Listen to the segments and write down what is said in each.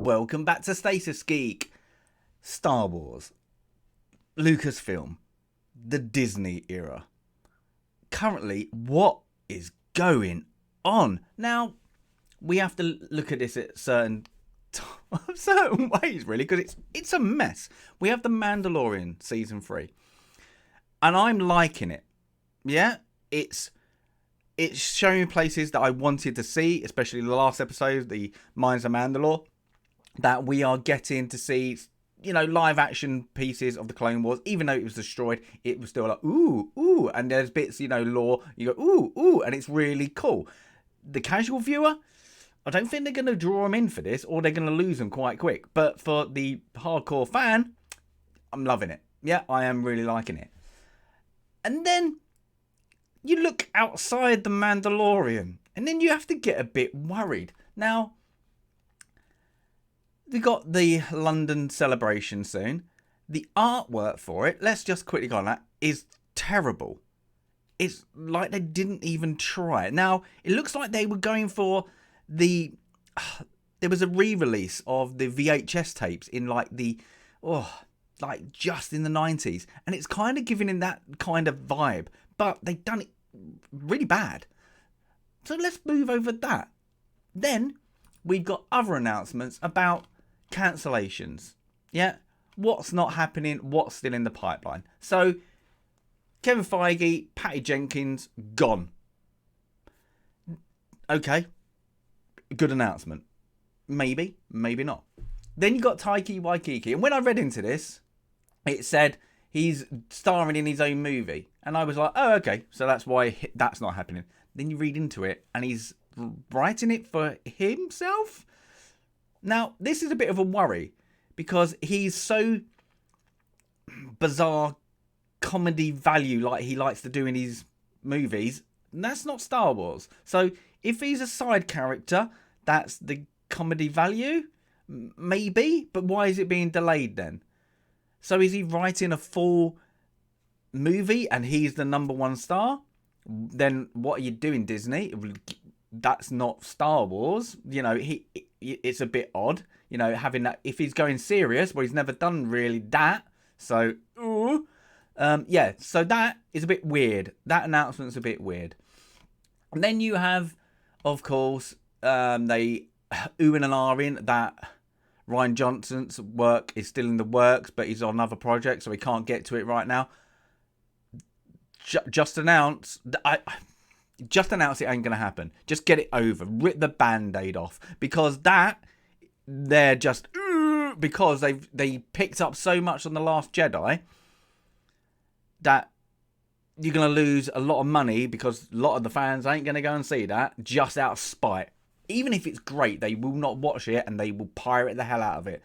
welcome back to Stasis, Geek. Star Wars, Lucasfilm, the Disney era. Currently, what is going on? Now, we have to look at this at certain ways, really, because it's a mess. We have The Mandalorian Season 3, and I'm liking it. Yeah, it's showing places that I wanted to see, especially the last episode, the Mines of Mandalore, that we are getting to see, live action pieces of the Clone Wars. Even though it was destroyed, it was still like, ooh, and there's bits, lore, you go, ooh, and it's really cool. The casual viewer, I don't think they're going to draw them in for this, or they're going to lose them quite quick. But for the hardcore fan, I'm loving it. Yeah, I am really liking it. And then you look outside The Mandalorian, and then you have to get a bit worried. Now, we got the London celebration soon. The artwork for it, let's just quickly go on that, is terrible. It's like they didn't even try. Now, it looks like they were going for there was a re-release of the VHS tapes in just in the 90s. And it's kind of giving in that kind of vibe. But they've done it really bad. So let's move over that. Then we've got other announcements about cancellations. Yeah, what's not happening, what's still in the pipeline. So Kevin Feige, Patty Jenkins, gone. Okay, good announcement. Maybe, maybe not. Then you got Taika Waititi, and when I read into this, it said he's starring in his own movie. And I was like, oh, okay, so that's why that's not happening. Then you read into it, and he's writing it for himself? Now, this is a bit of a worry, because he's so bizarre comedy value like he likes to do in his movies. And that's not Star Wars. So, if he's a side character, that's the comedy value? Maybe, but why is it being delayed then? So is he writing a full movie and he's the number one star? Then what are you doing, Disney? That's not Star Wars. It's a bit odd, having that. If he's going serious, well, he's never done really that. So, so that is a bit weird. That announcement's a bit weird. And then you have, of course, they oohing and ahhing that Rian Johnson's work is still in the works, but he's on other projects, so he can't get to it right now. Just announce it ain't going to happen. Just get it over. Rip the Band-Aid off. Because they're just, because they picked up so much on The Last Jedi that you're going to lose a lot of money, because a lot of the fans ain't going to go and see that just out of spite. Even if it's great, they will not watch it and they will pirate the hell out of it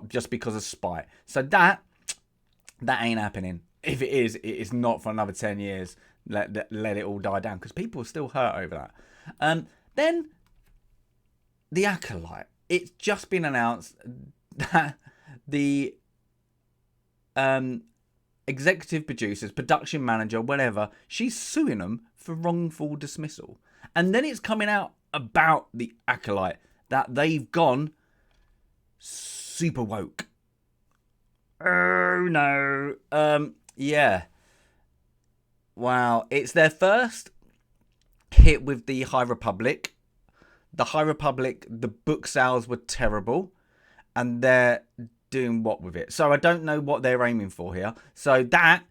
just because of spite. So that ain't happening. If it is not for another 10 years. Let it all die down, because people are still hurt over that. Then the Acolyte. It's just been announced that the executive producers, production manager, whatever, she's suing them for wrongful dismissal. And then it's coming out about the Acolyte that they've gone super woke. Oh no. Yeah. Wow. It's their first hit with the High Republic. The High Republic, the book sales were terrible, and they're doing what with it? So I don't know what they're aiming for here. So that,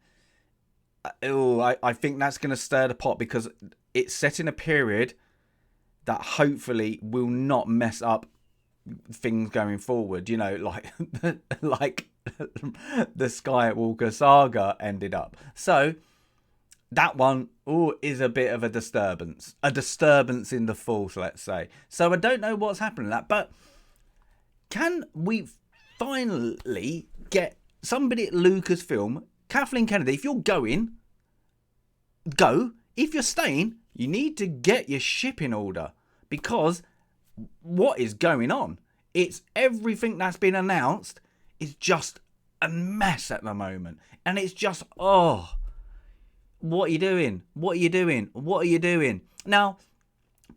I think that's going to stir the pot, because it's set in a period that hopefully will not mess up things going forward. Like the Skywalker saga ended up. So that one is a bit of a disturbance in the Force, let's say. So I don't know what's happening to that, but can we finally get somebody at Lucasfilm, Kathleen Kennedy, if you're going, go. If you're staying, you need to get your ship in order, because what is going on? It's everything that's been announced is just a mess at the moment. And it's just, what are you doing? What are you doing? What are you doing? Now,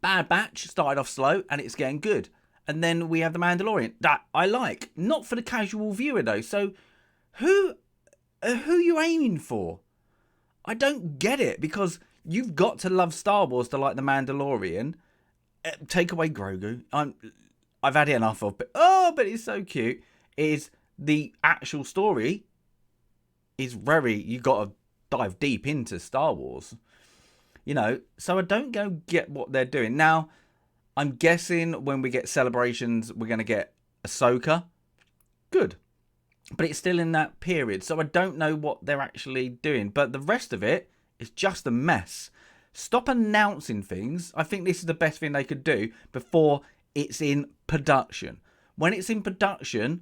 Bad Batch started off slow and it's getting good. And then we have The Mandalorian. That I like. Not for the casual viewer, though. So who you aiming for? I don't get it, because you've got to love Star Wars to like The Mandalorian. Take away Grogu. I've had enough of, but it's so cute. Is the actual story is you got to dive deep into Star Wars. You know, so I don't get what they're doing. Now, I'm guessing when we get Celebrations, we're going to get Ahsoka. Good. But it's still in that period, so I don't know what they're actually doing. But the rest of it is just a mess. Stop announcing things. I think this is the best thing they could do before it's in production. When it's in production,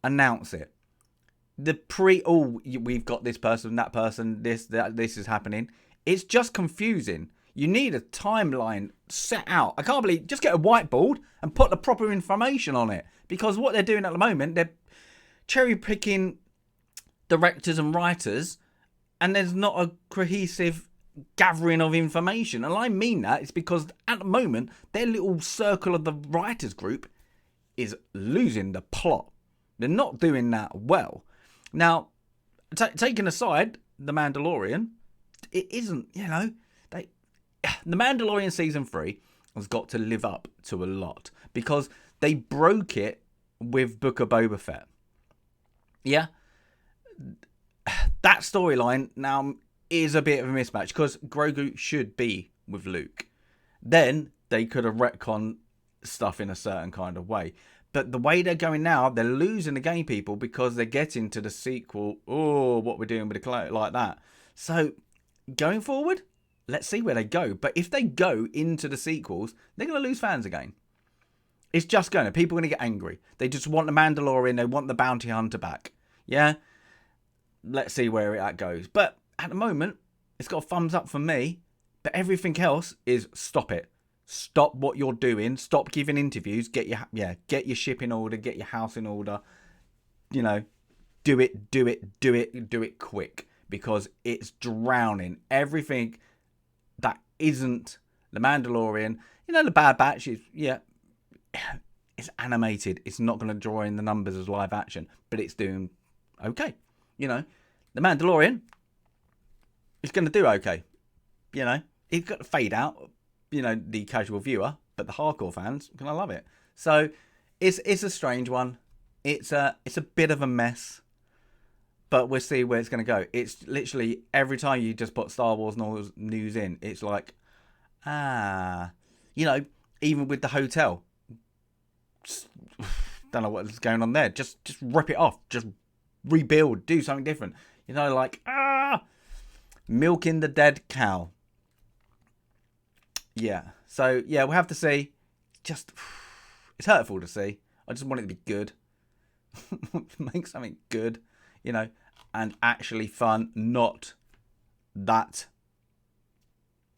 announce it. We've got this person, that person, this is happening. It's just confusing. You need a timeline set out. I can't believe, just get a whiteboard and put the proper information on it. Because what they're doing at the moment, they're cherry picking directors and writers, and there's not a cohesive gathering of information. And I mean that, it's because at the moment, their little circle of the writers group is losing the plot. They're not doing that well. Now, taking aside The Mandalorian, it isn't, The Mandalorian Season 3 has got to live up to a lot, because they broke it with Book of Boba Fett. Yeah? That storyline now is a bit of a mismatch, because Grogu should be with Luke. Then they could have retconned stuff in a certain kind of way. But the way they're going now, they're losing the game people, because they're getting to the sequel. Oh, what we're doing with the clone, like that. So, going forward, let's see where they go. But if they go into the sequels, they're going to lose fans again. It's just going to. People are going to get angry. They just want the Mandalorian. They want the bounty hunter back. Yeah? Let's see where that goes. But at the moment, it's got a thumbs up for me. But everything else is stop it. Stop what you're doing. Stop giving interviews. Get your ship in order. Get your house in order. Do it quick, because it's drowning everything that isn't The Mandalorian. The Bad Batch is, it's animated. It's not going to draw in the numbers as live action, but it's doing okay. The Mandalorian is going to do okay. It's got to fade out, the casual viewer, but the hardcore fans are going to love it. So it's a strange one. It's a bit of a mess, but we'll see where it's going to go. It's literally every time you just put Star Wars news in, it's like, even with the hotel, don't know what's going on there. Just rip it off. Just rebuild. Do something different. Milking the dead cow. Yeah. So, we'll have to see. It's hurtful to see. I just want it to be good. Make something good, and actually fun, not that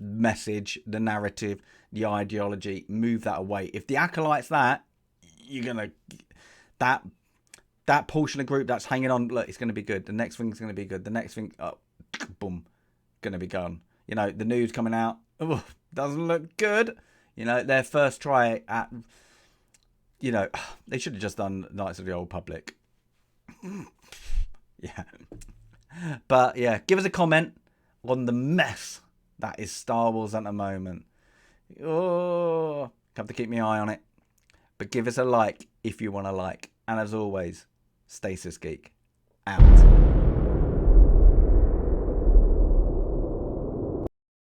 message, the narrative, the ideology. Move that away. If the Acolyte's you're going to... That portion of group that's hanging on, look, it's going to be good. The next thing's going to be good. The next thing, boom, going to be gone. The news coming out, doesn't look good. Their first try at, they should have just done Knights of the Old Republic. Yeah. But, give us a comment on the mess that is Star Wars at the moment. Oh, have to keep my eye on it. But give us a like if you want to like. And as always, Stasis Geek out.